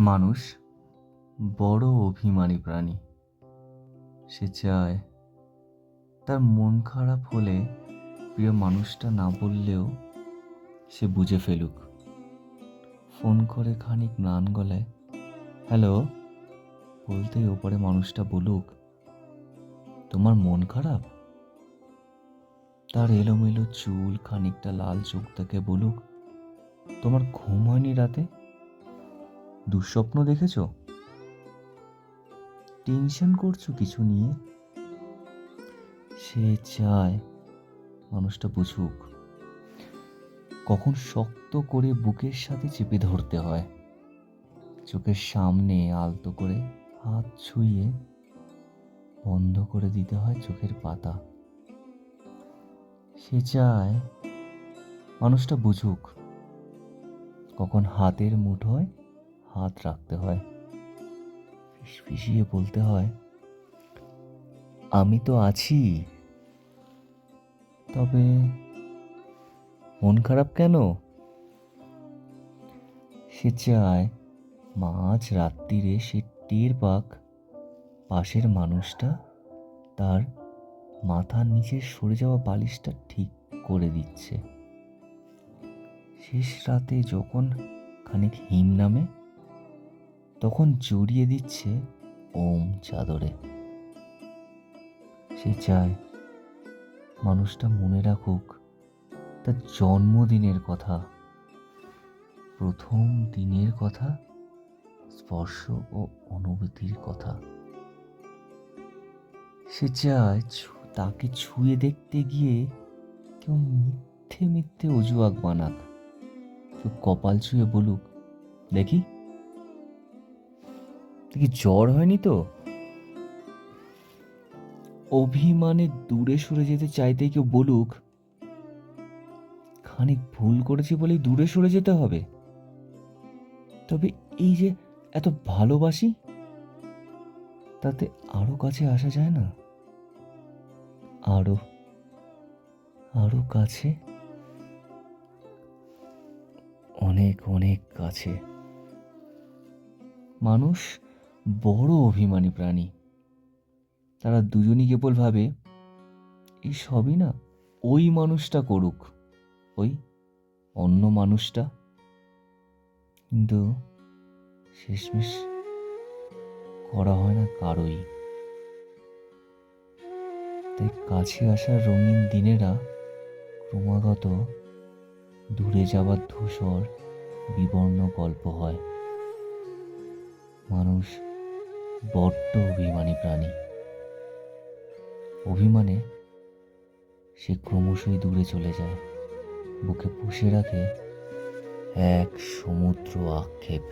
মানুষ বড় অভিমানী প্রাণী। সে চায় তার মন খারাপ হলে প্রিয় মানুষটা না বললেও সে বুঝে ফেলুক। ফোন করে খানিক ম্লান গলায় হ্যালো বলতেই ওপরে মানুষটা বলুক, তোমার মন খারাপ? তার এলোমেলো চুল খানিকটা লাল চোখ থেকে বলুক, তোমার ঘুম হয়নি রাতে? দুঃস্বপ্ন দেখেছো? টেনশন করছো কিছু নিয়ে? সে চায় মানুষটা বুঝুক কখন শক্ত করে বুকের সাথে চেপে ধরতে হয়, চোখের সামনে আলতো করে হাত ছুঁয়ে বন্ধ করে দিতে হয় চোখের পাতা। সে চায় মানুষটা বুঝুক কখন হাতের মুঠোয় হাত রাখতে হয়, ফিসফিসিয়ে বলতে হয় আমি তো আছি। তবে মন খারাপ কেন? সে চায় মাঝ রাত্রিরে সে টের পাক পাশের মানুষটা তার মাথার নিচে সরে যাওয়া বালিশটা ঠিক করে দিচ্ছে। শেষ রাতে যখন খানিক হিম নামে তখন জড়িয়ে দিচ্ছে ওম চাদরে। সে চায় মানুষটা মনে রাখুক তার জন্মদিনের কথা, প্রথম দিনের কথা, স্পর্শ ও অনুভূতির কথা। সে চায় তাকে ছুঁয়ে দেখতে গিয়ে কেউ মিথ্যে মিথ্যে অজুহাত বানাক, কেউ কপাল ছুঁয়ে বলুক দেখি দেখি জ্বর হয়নি তো। অভিমানে দূরে সরে যেতে চাইতে কেউ বলুক খানিক ভুল করেছি বলেই দূরে সরে যেতে হবে। তবে এই যে এত ভালোবাসি তাতে আরো কাছে আসা যায় না? আরো আরো কাছে, অনেক অনেক কাছে। মানুষ বড় অভিমানী প্রাণী। তারা দুজনই কেবল ভাবে এই সবই না ওই মানুষটা করুক, ওই অন্য মানুষটা। কিন্তু শেষমেশ করা হয় না কারোই। তাই কাছে আসার রঙিন দিনেরা ক্রমাগত দূরে যাওয়ার ধূসর বিবর্ণ গল্প হয়। মানুষ বড্ড অভিমানী প্রাণী। অভিমানে সে ক্রমশই দূরে চলে যায়, বুকে পুষে রাখে এক সমুদ্র আক্ষেপ।